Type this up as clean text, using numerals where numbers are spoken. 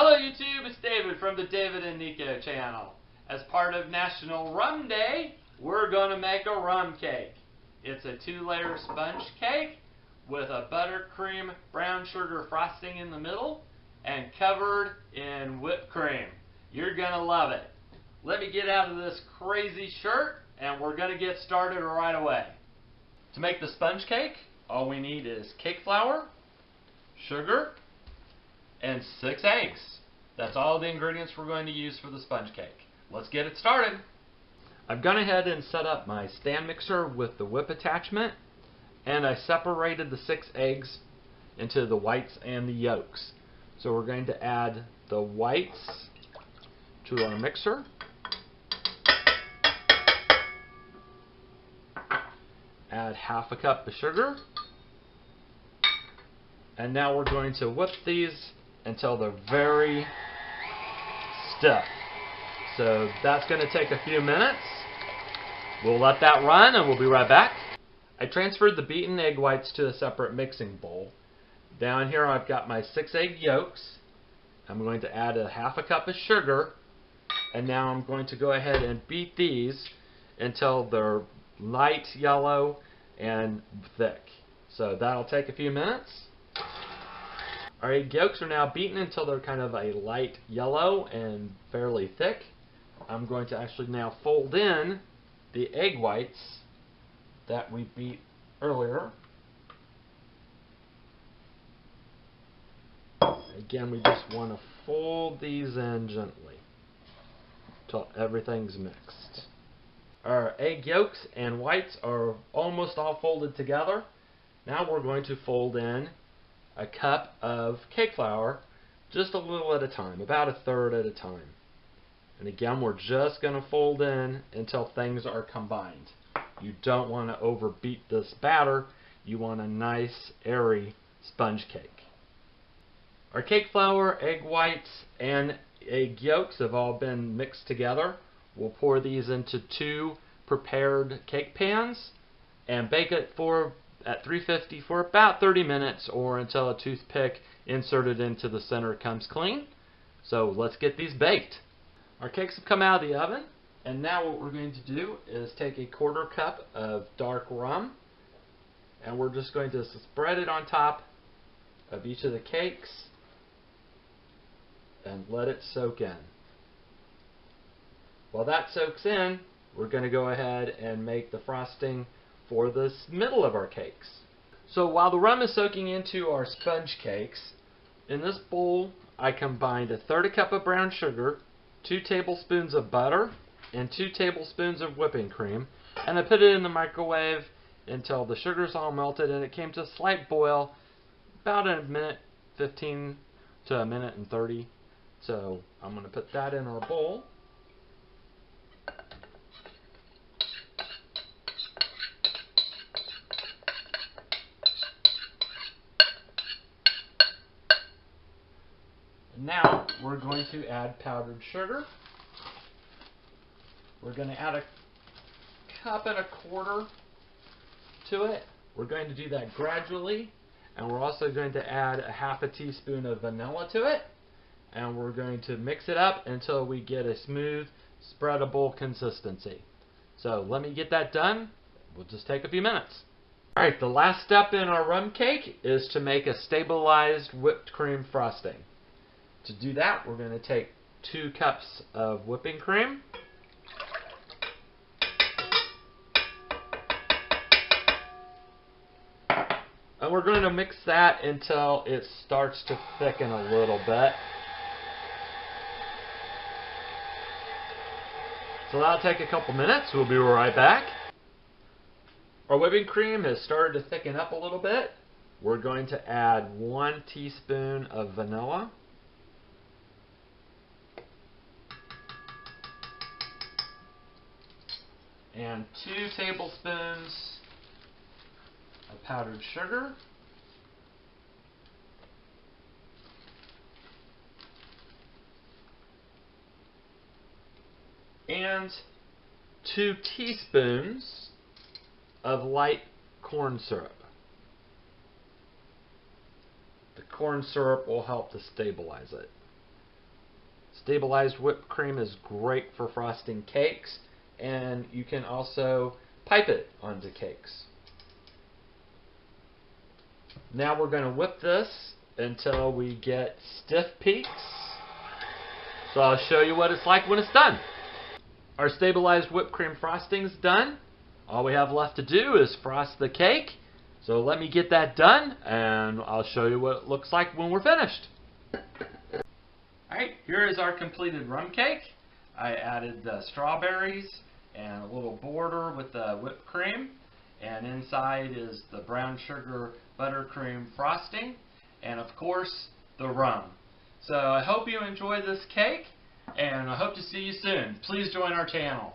Hello YouTube, it's David from the David and Nico channel. As part of National Rum Day, we're going to make a rum cake. It's a 2-layer sponge cake with a buttercream brown sugar frosting in the middle and covered in whipped cream. You're going to love it. Let me get out of this crazy shirt and we're going to get started right away. To make the sponge cake, all we need is cake flour, sugar, and 6 eggs. That's all the ingredients we're going to use for the sponge cake. Let's get it started. I've gone ahead and set up my stand mixer with the whip attachment, and I separated the 6 eggs into the whites and the yolks. So we're going to add the whites to our mixer. Add half a cup of sugar. And now we're going to whip these until they're very stiff. So that's going to take a few minutes. We'll let that run and we'll be right back. I transferred the beaten egg whites to a separate mixing bowl. Down here I've got my 6 egg yolks. I'm going to add a half a cup of sugar, and now I'm going to go ahead and beat these until they're light yellow and thick. So that'll take a few minutes. Our egg yolks are now beaten until they're kind of a light yellow and fairly thick. I'm going to actually now fold in the egg whites that we beat earlier. Again, we just want to fold these in gently until everything's mixed. Our egg yolks and whites are almost all folded together. Now we're going to fold in a cup of cake flour, just a little at a time, about 1/3 at a time. And again, we're just going to fold in until things are combined. You don't want to overbeat this batter. You want a nice, airy sponge cake. Our cake flour, egg whites, and egg yolks have all been mixed together. We'll pour these into 2 prepared cake pans and bake it at 350 for about 30 minutes, or until a toothpick inserted into the center comes clean. So let's get these baked. Our cakes have come out of the oven, and now what we're going to do is take a 1/4 cup of dark rum, and we're just going to spread it on top of each of the cakes and let it soak in. While that soaks in, we're going to go ahead and make the frosting for the middle of our cakes. So while the rum is soaking into our sponge cakes, in this bowl I combined 1/3 cup of brown sugar, 2 tablespoons of butter, and 2 tablespoons of whipping cream, and I put it in the microwave until the sugar's all melted and it came to a slight boil, about a minute 15 to a minute and 30. So I'm going to put that in our bowl. Now we're going to add powdered sugar. We're going to add 1.25 cups to it. We're going to do that gradually, and we're also going to add 1/2 teaspoon of vanilla to it, and we're going to mix it up until we get a smooth, spreadable consistency. So let me get that done. We'll just take a few minutes. Alright, the last step in our rum cake is to make a stabilized whipped cream frosting. To do that, we're going to take 2 cups of whipping cream, and we're going to mix that until it starts to thicken a little bit. So that'll take a couple minutes. We'll be right back. Our whipping cream has started to thicken up a little bit. We're going to add 1 teaspoon of vanilla, and 2 tablespoons of powdered sugar, and 2 teaspoons of light corn syrup. The corn syrup will help to stabilize it. Stabilized whipped cream is great for frosting cakes, and you can also pipe it onto cakes. Now we're going to whip this until we get stiff peaks. So I'll show you what it's like when it's done. Our stabilized whipped cream frosting is done. All we have left to do is frost the cake. So let me get that done, and I'll show you what it looks like when we're finished. Alright, here is our completed rum cake. I added the strawberries and a little border with the whipped cream. And inside is the brown sugar buttercream frosting. And of course, the rum. So I hope you enjoy this cake, and I hope to see you soon. Please join our channel.